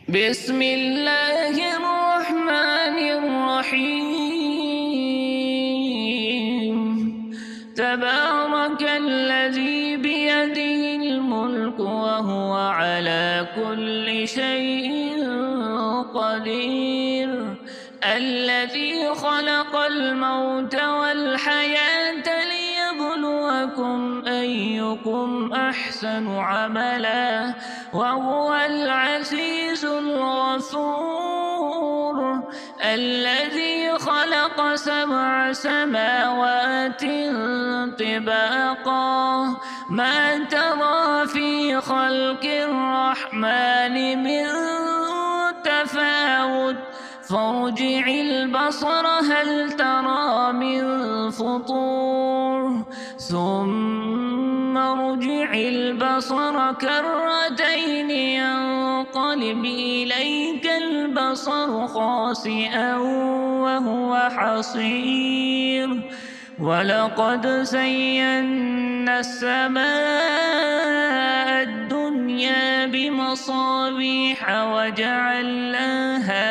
بسم الله الرحمن الرحيم. تبارك الذي بيده الملك وهو على كل شيء قدير، الذي خلق الموت والحياة ليبلوكم أيكم أحسن عملا وهو العزيز الغفور، الذي خلق 7 سماوات طباقا ما ترى في خلق الرحمن من تفاوت فارجع البصر هل ترى من فطور ثم ارجع البصر كرتين ينقلب إليك البصر خاسئا وهو حصير، ولقد زينا السماء الدنيا بمصابيح وجعلناها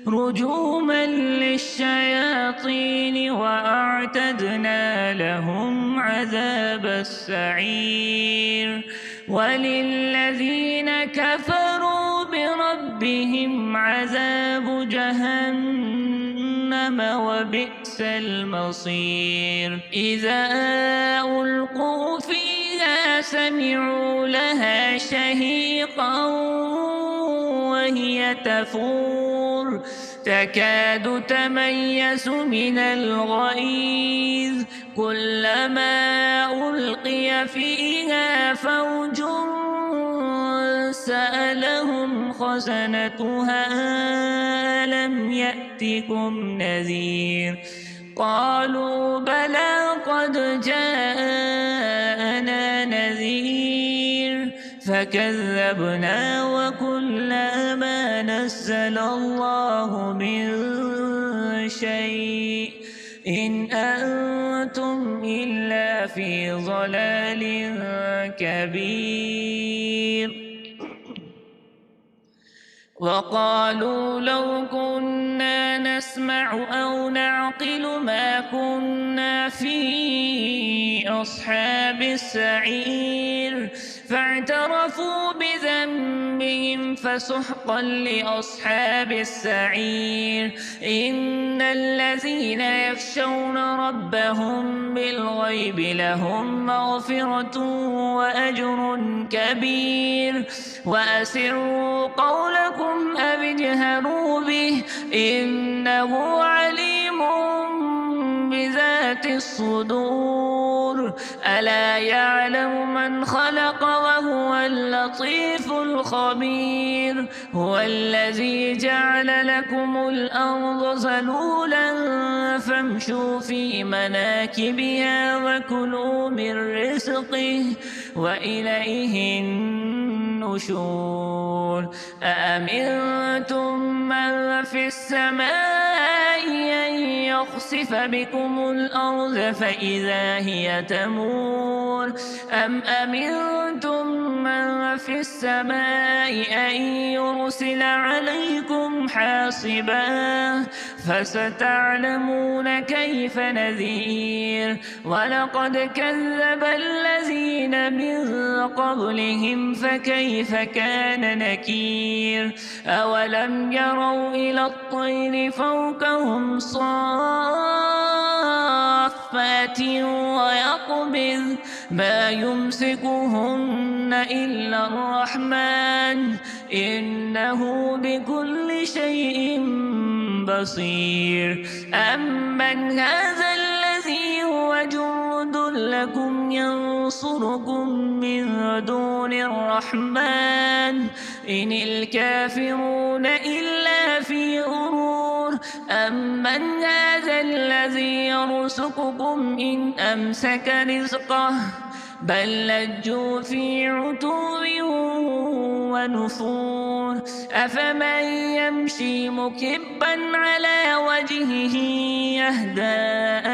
رجوما للشياطين وأعتدنا لهم عذاب السعير، وللذين كفروا بربهم عذاب جهنم وبئس المصير. إذا ألقوا فيها سمعوا لها شهيقا وهي تفور تكاد تميز من الغيظ، كلما ألقي فيها فوج سألهم خزنتها ألم يأتكم نذير، قالوا بلى قد جاءنا نذير فكذبنا وقلنا ما نزل الله من شيء إن أنتم إلا في ضلال كبير. وقالوا لو كنا نسمع أو نعقل ما كنا في أصحاب السعير، فاعترفوا بذنبهم فسحقا لأصحاب السعير. إن الذين يخشون ربهم بالغيب لهم مغفرة وأجر كبير. وأسروا قولكم أو اجهروا به إنه عليم بذات الصدور، ألا يعلم من خلق وهو اللطيف الخبير. هو الذي جعل لكم الأرض ذلولا فامشوا في مناكبها وكلوا من رزقه وإليه النشور. أأمنتم من في السماء أن يخسف بكم الأرض فإذا هي تمور، أم أمنتم من في السماء أن يرسل عليكم حاصبا فستعلمون كيف نذير. ولقد كذب الذين من قبلهم فكيف كان نكير. أولم يروا إلى الطير فوقهم صافات ويقبض ما يمسكهن إلا الرحمن إنه بكل شيء بصير. أمن هذا الذي هو جند لكم ينصركم من دون الرحمن إن الكافرون إلا في غرور. أمن هذا الذي يرزقكم إن أمسك رزقه بل لجوا في عتو ونفور أفمن يمشي مكبا على وجهه يهدى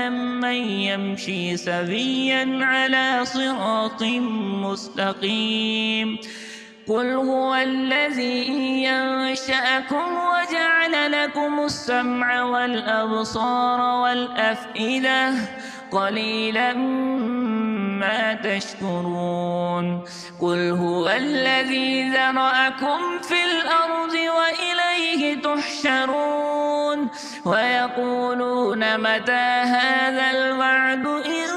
أمن يمشي سويا على صراط مستقيم قل هو الذي ينشأكم وجعل لكم السمع والأبصار والأفئدة قليلا ما تشكرون قل هو الذي ذرأكم في الأرض وإليه تحشرون ويقولون متى هذا الوعد إن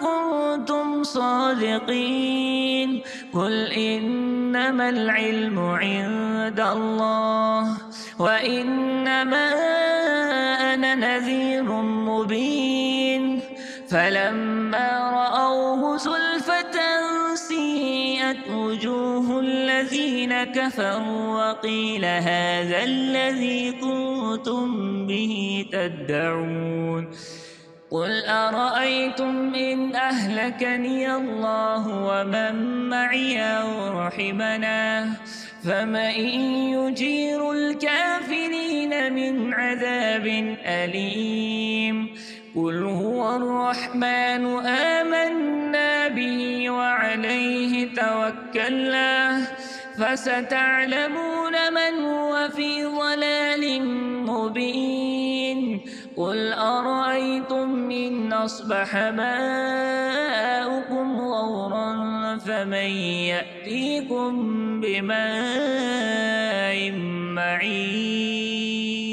كنتم صادقين قل إنما العلم عند الله وإنما أنا نذير مبين فلما رأوه زلفة سيئت وجوه الذين كفروا وقيل هذا الذي كنتم به تدعون قل أرأيتم إن أهلكني الله ومن معي أو رحمنا فمن يجير الكافرين من عذاب أليم قل هو الرحمن آمنا به وعليه توكلنا فستعلمون من هو في ضلال مبين قل أرأيتم إن أصبح ماؤكم غورا فمن يأتيكم بماء معين